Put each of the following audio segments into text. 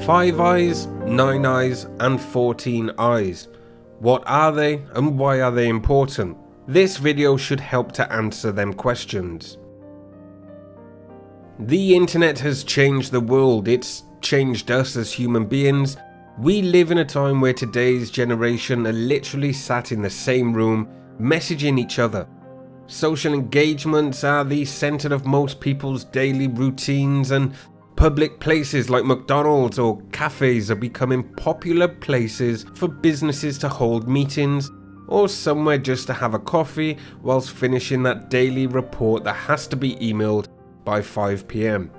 5 eyes, 9 eyes and 14 eyes. What are they and why are they important? This video should help to answer them questions. The internet has changed the world, it's changed us as human beings. We live in a time where today's generation are literally sat in the same room, messaging each other. Social engagements are the centre of most people's daily routines, and public places like McDonald's or cafes are becoming popular places for businesses to hold meetings, or somewhere just to have a coffee whilst finishing that daily report that has to be emailed by 5 PM.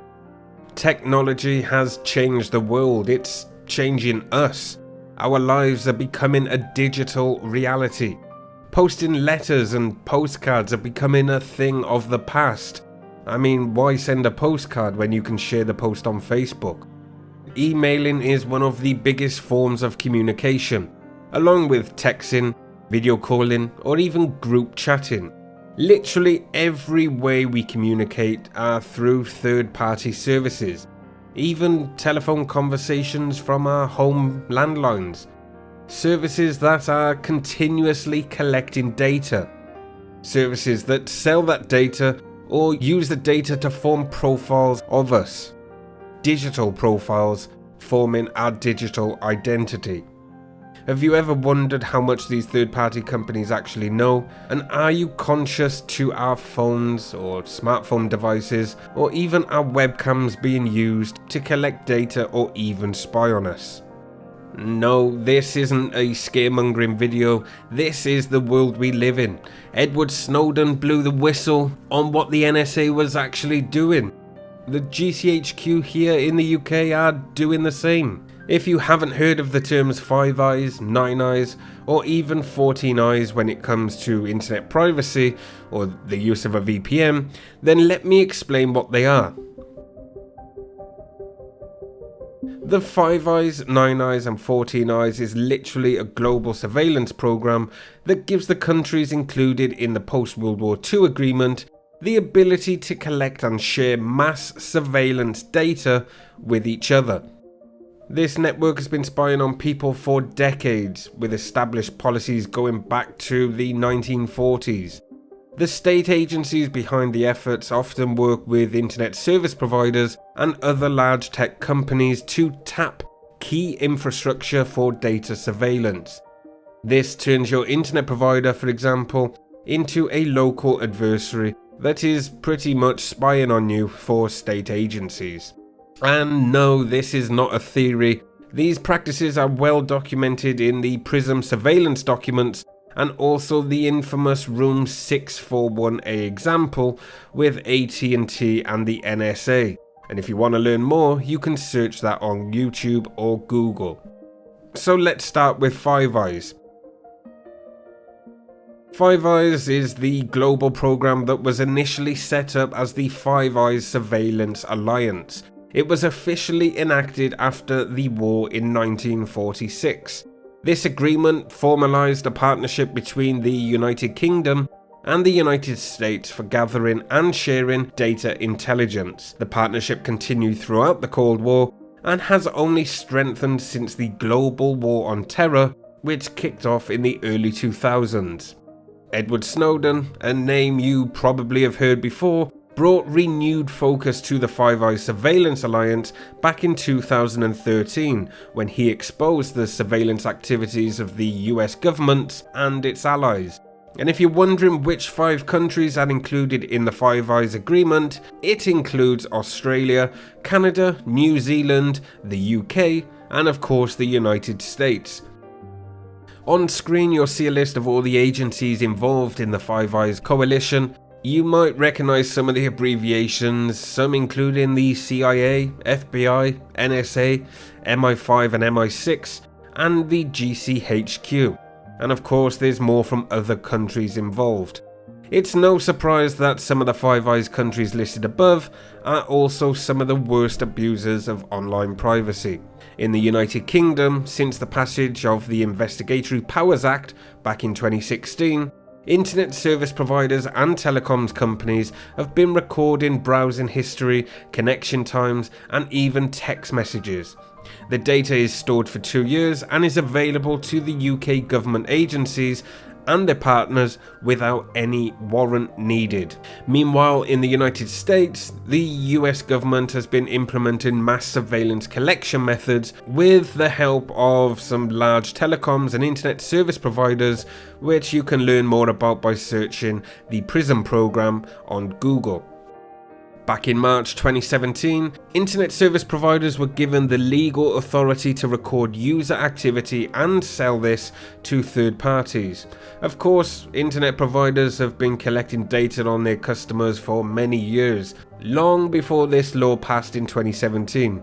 Technology has changed the world, it's changing us. Our lives are becoming a digital reality. Posting letters and postcards are becoming a thing of the past. I mean, why send a postcard when you can share the post on Facebook? Emailing is one of the biggest forms of communication, along with texting, video calling, or even group chatting. Literally every way we communicate are through third-party services, even telephone conversations from our home landlines. Services that are continuously collecting data. Services that sell that data or use the data to form profiles of us. Digital profiles forming our digital identity. Have you ever wondered how much these third-party companies actually know? And are you conscious to our phones or smartphone devices or even our webcams being used to collect data or even spy on us? No, this isn't a scaremongering video, this is the world we live in. Edward Snowden blew the whistle on what the NSA was actually doing. The GCHQ here in the UK are doing the same. If you haven't heard of the terms 5 eyes, 9 eyes, or even 14 eyes when it comes to internet privacy or the use of a VPN, then let me explain what they are. The 5 eyes, 9 eyes and 14 eyes is literally a global surveillance program that gives the countries included in the post-World War II agreement the ability to collect and share mass surveillance data with each other. This network has been spying on people for decades, with established policies going back to the 1940s. The state agencies behind the efforts often work with internet service providers and other large tech companies to tap key infrastructure for data surveillance. This turns your internet provider, for example, into a local adversary that is pretty much spying on you for state agencies. And no, this is not a theory. These practices are well documented in the PRISM surveillance documents and also the infamous Room 641A example with AT&T and the NSA. And if you want to learn more, you can search that on YouTube or Google. So let's start with 5 eyes. 5 eyes is the global program that was initially set up as the 5 Eyes Surveillance Alliance. It was officially enacted after the war in 1946. This agreement formalized a partnership between the United Kingdom and the United States for gathering and sharing data intelligence. The partnership continued throughout the Cold War and has only strengthened since the global war on terror, which kicked off in the early 2000s. Edward Snowden, a name you probably have heard before, brought renewed focus to the 5 Eyes Surveillance Alliance back in 2013 when he exposed the surveillance activities of the US government and its allies. And if you're wondering which 5 countries are included in the 5 Eyes agreement, it includes Australia, Canada, New Zealand, the UK, and of course the United States. On screen you'll see a list of all the agencies involved in the 5 Eyes coalition. You might recognize some of the abbreviations, some including the CIA, FBI, NSA, MI5 and MI6, and the GCHQ. And of course there's more from other countries involved. It's no surprise that some of the 5 Eyes countries listed above are also some of the worst abusers of online privacy. In the United Kingdom, since the passage of the Investigatory Powers Act back in 2016, internet service providers and telecoms companies have been recording browsing history, connection times, and even text messages. The data is stored for 2 years and is available to the UK government agencies and their partners without any warrant needed. Meanwhile, in the United States, the US government has been implementing mass surveillance collection methods with the help of some large telecoms and internet service providers, which you can learn more about by searching the PRISM program on Google. Back in March 2017, internet service providers were given the legal authority to record user activity and sell this to third parties. Of course, internet providers have been collecting data on their customers for many years, long before this law passed in 2017.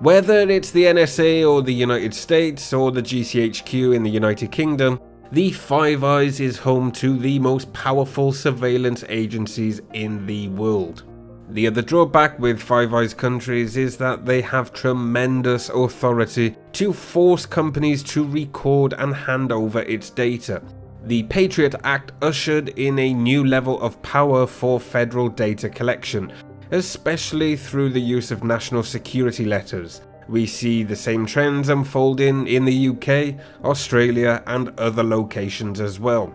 Whether it's the NSA or the United States or the GCHQ in the United Kingdom, the Five Eyes is home to the most powerful surveillance agencies in the world. The other drawback with Five Eyes countries is that they have tremendous authority to force companies to record and hand over its data. The Patriot Act ushered in a new level of power for federal data collection, especially through the use of national security letters. We see the same trends unfolding in the UK, Australia, and other locations as well.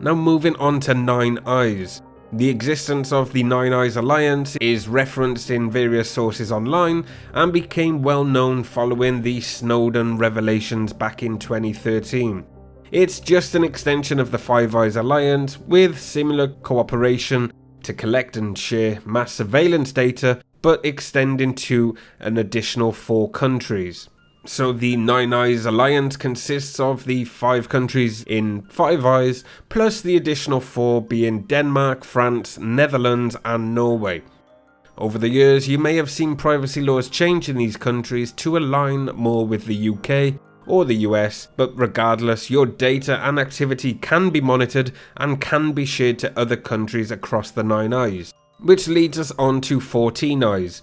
Now moving on to Nine Eyes. The existence of the Nine Eyes Alliance is referenced in various sources online and became well known following the Snowden revelations back in 2013. It's just an extension of the Five Eyes Alliance with similar cooperation to collect and share mass surveillance data, but extending to an additional 4 countries. So the Nine Eyes Alliance consists of the 5 countries in Five Eyes, plus the additional 4 being Denmark, France, Netherlands and Norway. Over the years, you may have seen privacy laws change in these countries to align more with the UK or the US, but regardless, your data and activity can be monitored and can be shared to other countries across the Nine Eyes. Which leads us on to 14 Eyes.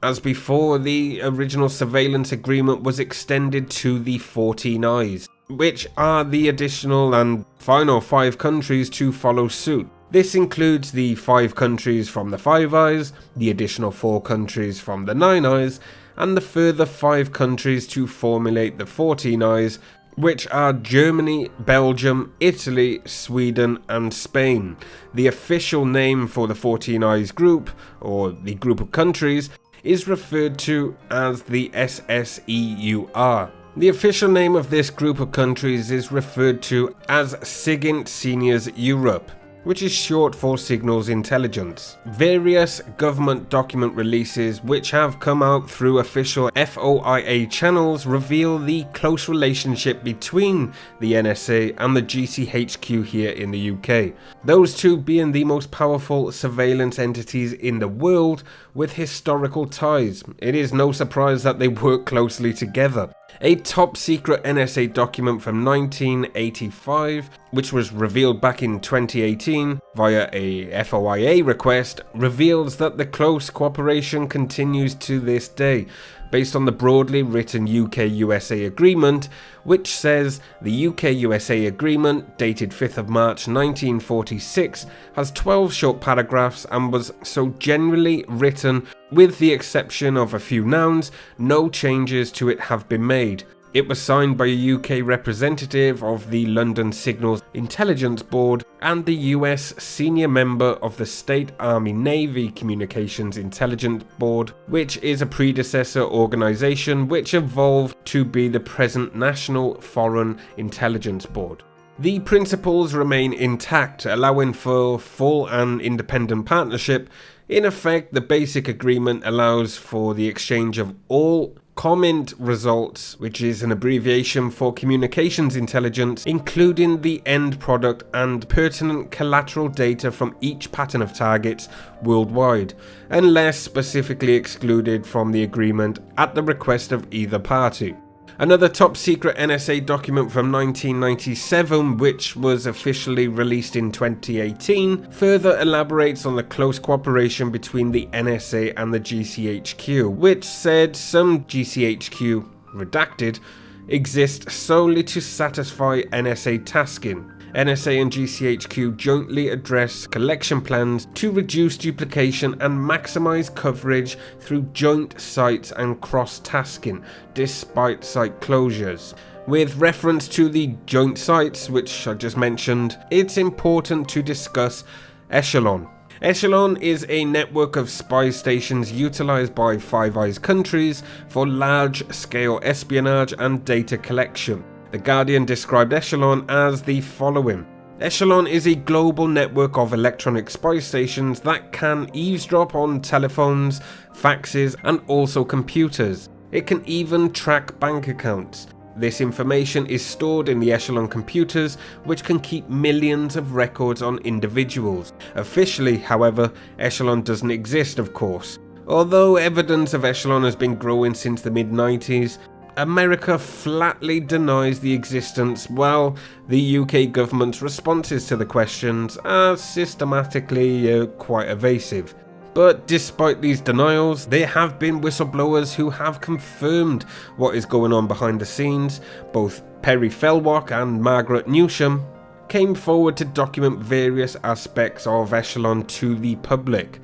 As before, the original surveillance agreement was extended to the 14 Eyes, which are the additional and final 5 countries to follow suit. This includes the 5 countries from the Five Eyes, the additional 4 countries from the Nine Eyes, and the further 5 countries to formulate the 14 Eyes, which are Germany, Belgium, Italy, Sweden and Spain. The official name for the 14 Eyes group, or the group of countries, is referred to as the SSEUR. The official name of this group of countries is referred to as SIGINT Seniors Europe, which is short for Signals Intelligence. Various government document releases which have come out through official FOIA channels reveal the close relationship between the NSA and the GCHQ here in the UK. Those two being the most powerful surveillance entities in the world with historical ties. It is no surprise that they work closely together. A top secret NSA document from 1985, which was revealed back in 2018 via a FOIA request, reveals that the close cooperation continues to this day, based on the broadly written UK-USA agreement, which says the UK-USA agreement, dated 5th of March 1946, has 12 short paragraphs and was so generally written, with the exception of a few nouns, no changes to it have been made. It was signed by a UK representative of the London Signals Intelligence Board and the US senior member of the State Army Navy Communications Intelligence Board, which is a predecessor organisation which evolved to be the present National Foreign Intelligence Board. The principles remain intact, allowing for full and independent partnership. In effect, the basic agreement allows for the exchange of all comment results, which is an abbreviation for communications intelligence, including the end product and pertinent collateral data from each pattern of targets worldwide, unless specifically excluded from the agreement at the request of either party. Another top secret NSA document from 1997, which was officially released in 2018, further elaborates on the close cooperation between the NSA and the GCHQ, which said some GCHQ, redacted, exist solely to satisfy NSA tasking. NSA and GCHQ jointly address collection plans to reduce duplication and maximize coverage through joint sites and cross-tasking, despite site closures. With reference to the joint sites, which I just mentioned, it's important to discuss Echelon. Echelon is a network of spy stations utilized by Five Eyes countries for large-scale espionage and data collection. The Guardian described Echelon as the following. Echelon is a global network of electronic spy stations that can eavesdrop on telephones, faxes, and also computers. It can even track bank accounts. This information is stored in the Echelon computers, which can keep millions of records on individuals. Officially, however, Echelon doesn't exist, of course. Although evidence of Echelon has been growing since the mid-90s, America flatly denies the existence, while the UK government's responses to the questions are systematically quite evasive. But despite these denials, there have been whistleblowers who have confirmed what is going on behind the scenes. Both Perry Felwak and Margaret Newsham came forward to document various aspects of Echelon to the public.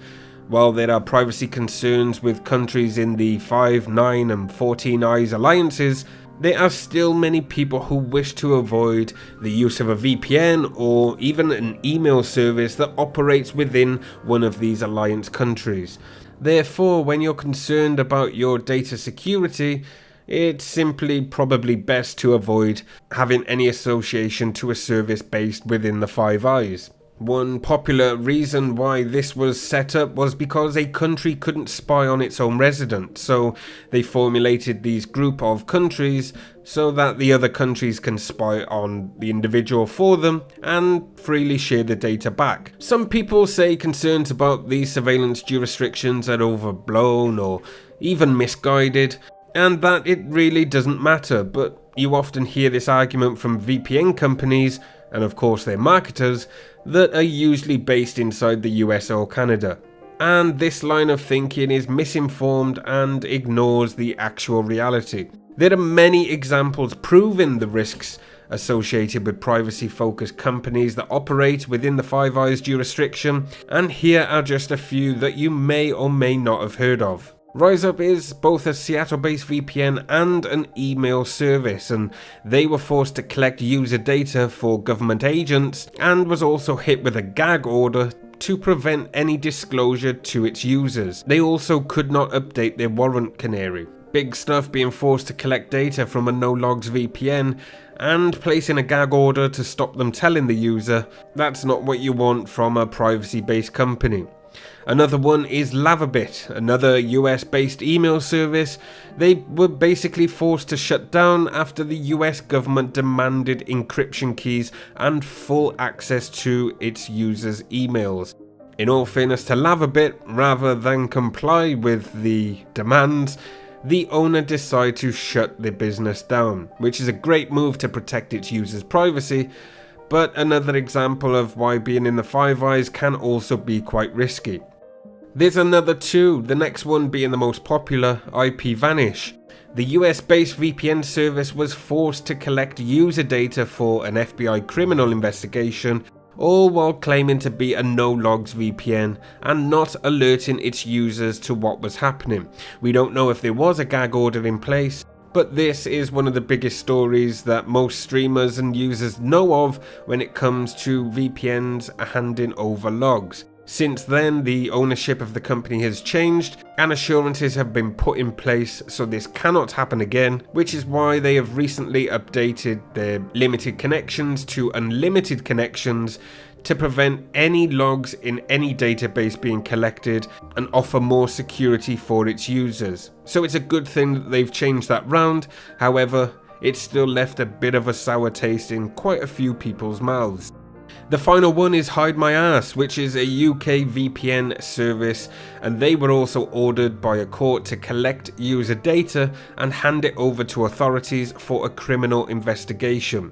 While there are privacy concerns with countries in the 5, 9 and 14 Eyes alliances, there are still many people who wish to avoid the use of a VPN or even an email service that operates within one of these alliance countries. Therefore, when you're concerned about your data security, it's simply probably best to avoid having any association to a service based within the Five Eyes. One popular reason why this was set up was because a country couldn't spy on its own residents, so they formulated these group of countries so that the other countries can spy on the individual for them and freely share the data back. Some people say concerns about these surveillance jurisdictions are overblown or even misguided, and that it really doesn't matter, but you often hear this argument from VPN companies, and of course their marketers, that are usually based inside the US or Canada. And this line of thinking is misinformed and ignores the actual reality. There are many examples proving the risks associated with privacy-focused companies that operate within the Five Eyes jurisdiction, and here are just a few that you may or may not have heard of. RiseUp is both a Seattle-based VPN and an email service, and they were forced to collect user data for government agents and was also hit with a gag order to prevent any disclosure to its users. They also could not update their warrant canary. Big stuff being forced to collect data from a no-logs VPN and placing a gag order to stop them telling the user. That's not what you want from a privacy-based company. Another one is Lavabit, another US-based email service. They were basically forced to shut down after the US government demanded encryption keys and full access to its users' emails. In all fairness to Lavabit, rather than comply with the demands, the owner decided to shut the business down, which is a great move to protect its users' privacy, but another example of why being in the Five Eyes can also be quite risky. There's another two, the next one being the most popular, IPVanish. The US-based VPN service was forced to collect user data for an FBI criminal investigation, all while claiming to be a no-logs VPN and not alerting its users to what was happening. We don't know if there was a gag order in place, but this is one of the biggest stories that most streamers and users know of when it comes to VPNs handing over logs. Since then, the ownership of the company has changed and assurances have been put in place so this cannot happen again, which is why they have recently updated their limited connections to unlimited connections to prevent any logs in any database being collected and offer more security for its users. So it's a good thing that they've changed that round. However, it's still left a bit of a sour taste in quite a few people's mouths. The final one is Hide My Ass, which is a UK VPN service, and they were also ordered by a court to collect user data and hand it over to authorities for a criminal investigation.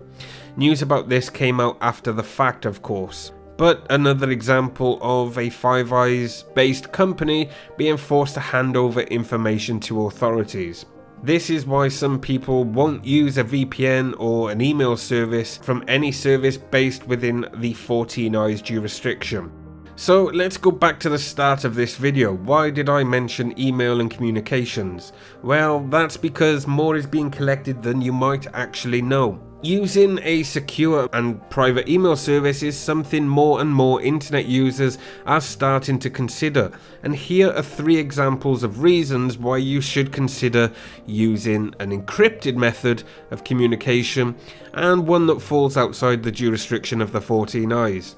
News about this came out after the fact, of course. But another example of a Five Eyes based company being forced to hand over information to authorities. This is why some people won't use a VPN or an email service from any service based within the 14 Eyes jurisdiction. So let's go back to the start of this video. Why did I mention email and communications? Well, that's because more is being collected than you might actually know. Using a secure and private email service is something more and more internet users are starting to consider, and here are 3 examples of reasons why you should consider using an encrypted method of communication and one that falls outside the jurisdiction of the 14 Eyes.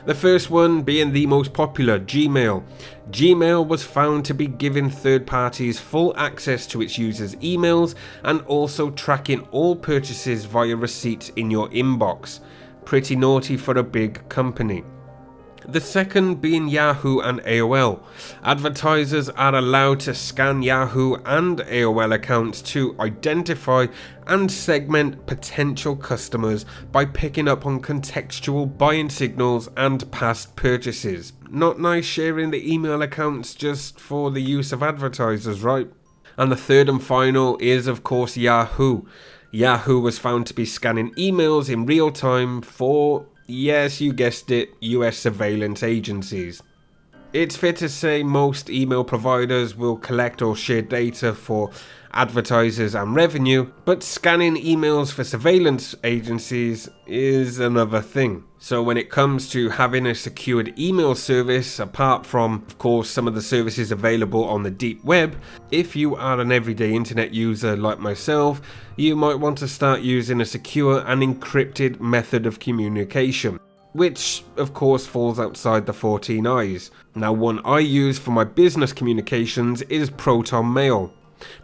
The first one being the most popular, Gmail. Gmail was found to be giving third parties full access to its users' emails and also tracking all purchases via receipts in your inbox. Pretty naughty for a big company. The second being Yahoo and AOL. Advertisers are allowed to scan Yahoo and AOL accounts to identify and segment potential customers by picking up on contextual buying signals and past purchases. Not nice sharing the email accounts just for the use of advertisers, right? And the third and final is of course Yahoo. Yahoo was found to be scanning emails in real time for, yes, you guessed it, US surveillance agencies. It's fair to say most email providers will collect or share data for advertisers and revenue, but scanning emails for surveillance agencies is another thing. So when it comes to having a secured email service, apart from, of course, some of the services available on the deep web, if you are an everyday internet user like myself, you might want to start using a secure and encrypted method of communication, which of course falls outside the 14 Eyes. Now, one I use for my business communications is Proton Mail.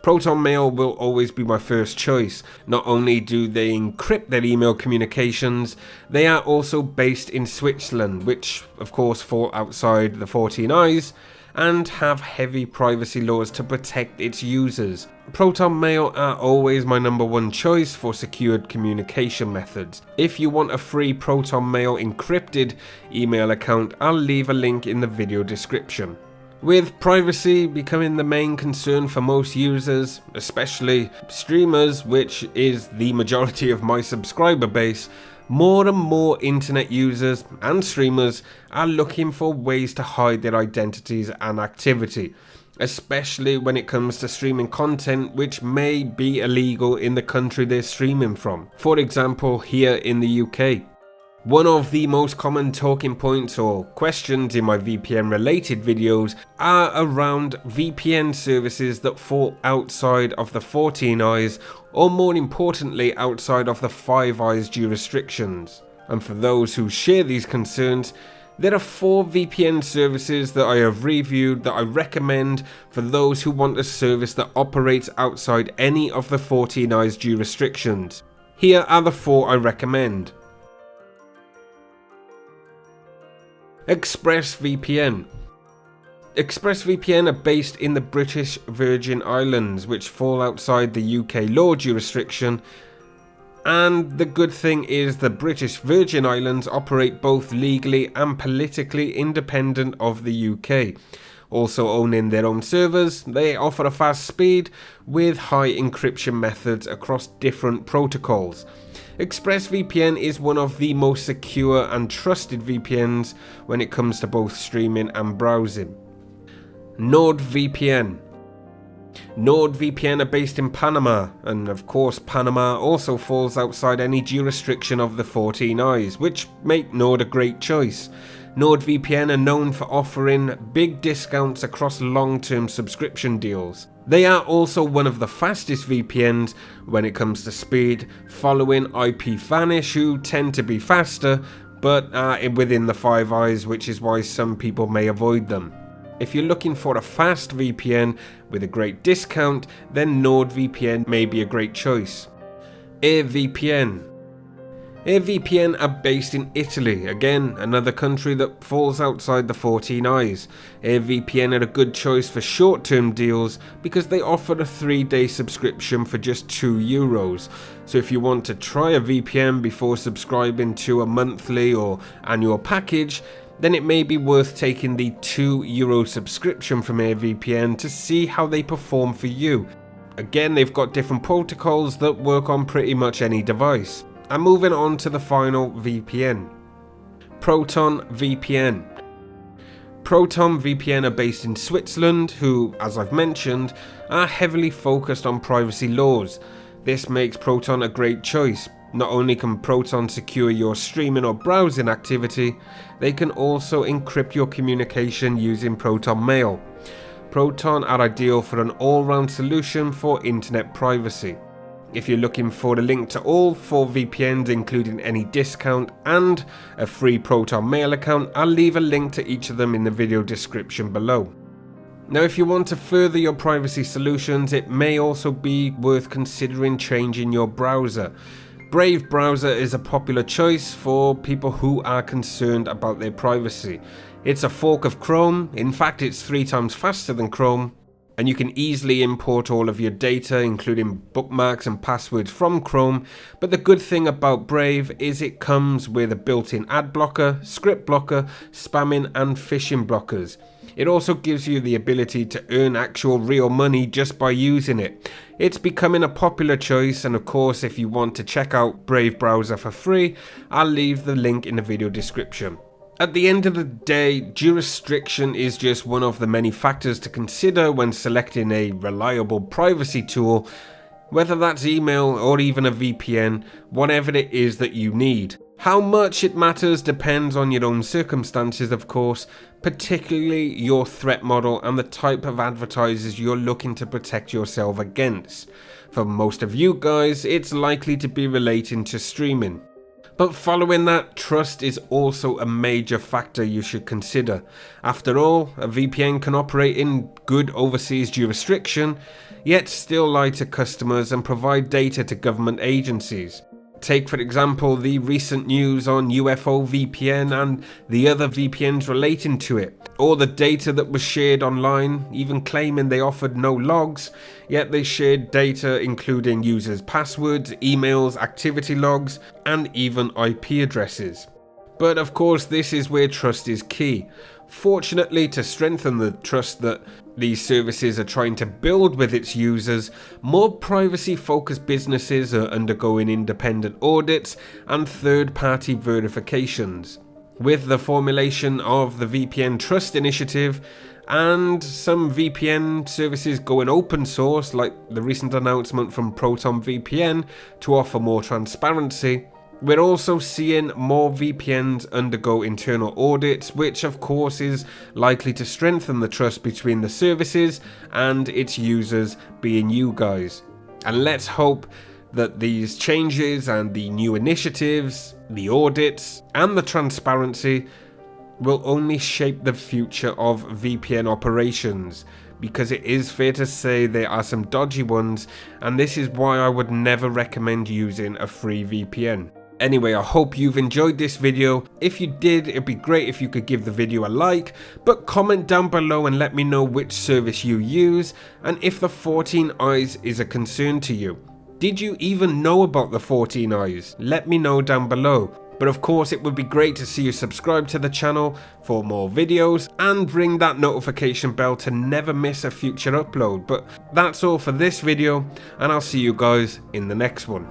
Proton Mail will always be my first choice. Not only do they encrypt their email communications, they are also based in Switzerland, which of course fall outside the 14 Eyes, and have heavy privacy laws to protect its users. Proton Mail are always my number 1 choice for secured communication methods. If you want a free Proton Mail encrypted email account, I'll leave a link in the video description. With privacy becoming the main concern for most users, especially streamers, which is the majority of my subscriber base, more and more internet users and streamers are looking for ways to hide their identities and activity, especially when it comes to streaming content which may be illegal in the country they're streaming from. For example, here in the UK. One of the most common talking points or questions in my VPN related videos are around VPN services that fall outside of the 14 Eyes, or more importantly outside of the 5 Eyes jurisdictions. And for those who share these concerns, there are 4 VPN services that I have reviewed that I recommend for those who want a service that operates outside any of the 14 Eyes jurisdictions. Here are the 4 I recommend. ExpressVPN. ExpressVPN are based in the British Virgin Islands, which fall outside the UK law jurisdiction, and the good thing is the British Virgin Islands operate both legally and politically independent of the UK. Also owning their own servers, they offer a fast speed with high encryption methods across different protocols. ExpressVPN is one of the most secure and trusted VPNs when it comes to both streaming and browsing. NordVPN. NordVPN are based in Panama, and of course Panama also falls outside any jurisdiction of the 14 Eyes, which make Nord a great choice. NordVPN are known for offering big discounts across long-term subscription deals. They are also one of the fastest VPNs when it comes to speed, following IPVanish, who tend to be faster, but are within the 5 Eyes, which is why some people may avoid them. If you're looking for a fast VPN with a great discount, then NordVPN may be a great choice. AirVPN. AirVPN are based in Italy, again another country that falls outside the 14 Eyes. AirVPN are a good choice for short-term deals because they offer a 3-day subscription for just €2. So if you want to try a VPN before subscribing to a monthly or annual package, then it may be worth taking the €2 subscription from VPN to see how they perform for you. Again, they've got different protocols that work on pretty much any device. And moving on to the final VPN. Proton VPN. Proton VPN are based in Switzerland, who, as I've mentioned, are heavily focused on privacy laws. This makes Proton a great choice. Not only can Proton secure your streaming or browsing activity, they can also encrypt your communication using Proton Mail. Proton are ideal for an all-round solution for internet privacy. If you're looking for a link to all 4 VPNs, including any discount and a free Proton Mail account, I'll leave a link to each of them in the video description below. Now, if you want to further your privacy solutions, it may also be worth considering changing your browser. Brave browser is a popular choice for people who are concerned about their privacy. It's a fork of Chrome. In fact, it's 3 times faster than Chrome, and you can easily import all of your data, including bookmarks and passwords, from Chrome. But the good thing about Brave is it comes with a built-in ad blocker, script blocker, spamming and phishing blockers. It also gives you the ability to earn actual real money just by using it. It's becoming a popular choice, and of course, if you want to check out Brave browser for free, I'll leave the link in the video description. At the end of the day, jurisdiction is just one of the many factors to consider when selecting a reliable privacy tool, whether that's email or even a VPN, whatever it is that you need. How much it matters depends on your own circumstances, of course, particularly your threat model and the type of advertisers you're looking to protect yourself against. For most of you guys, it's likely to be relating to streaming. But following that, trust is also a major factor you should consider. After all, a VPN can operate in good overseas jurisdiction, yet still lie to customers and provide data to government agencies. Take, for example, the recent news on UFO VPN and the other VPNs relating to it. All the data that was shared online, even claiming they offered no logs, yet they shared data including users' passwords, emails, activity logs, and even IP addresses. But of course, this is where trust is key. Fortunately, to strengthen the trust that these services are trying to build with its users, more privacy-focused businesses are undergoing independent audits and third-party verifications. With the formulation of the VPN Trust Initiative and some VPN services going open source, like the recent announcement from Proton VPN to offer more transparency, we're also seeing more VPNs undergo internal audits, which of course is likely to strengthen the trust between the services and its users, being you guys. And let's hope that these changes and the new initiatives, the audits and the transparency will only shape the future of VPN operations, because it is fair to say there are some dodgy ones, and this is why I would never recommend using a free VPN. Anyway, I hope you've enjoyed this video. If you did, it'd be great if you could give the video a like, but comment down below and let me know which service you use and if the 14 eyes is a concern to you. Did you even know about the 14 eyes? Let me know down below. But of course, it would be great to see you subscribe to the channel for more videos and ring that notification bell to never miss a future upload. But that's all for this video, and I'll see you guys in the next one.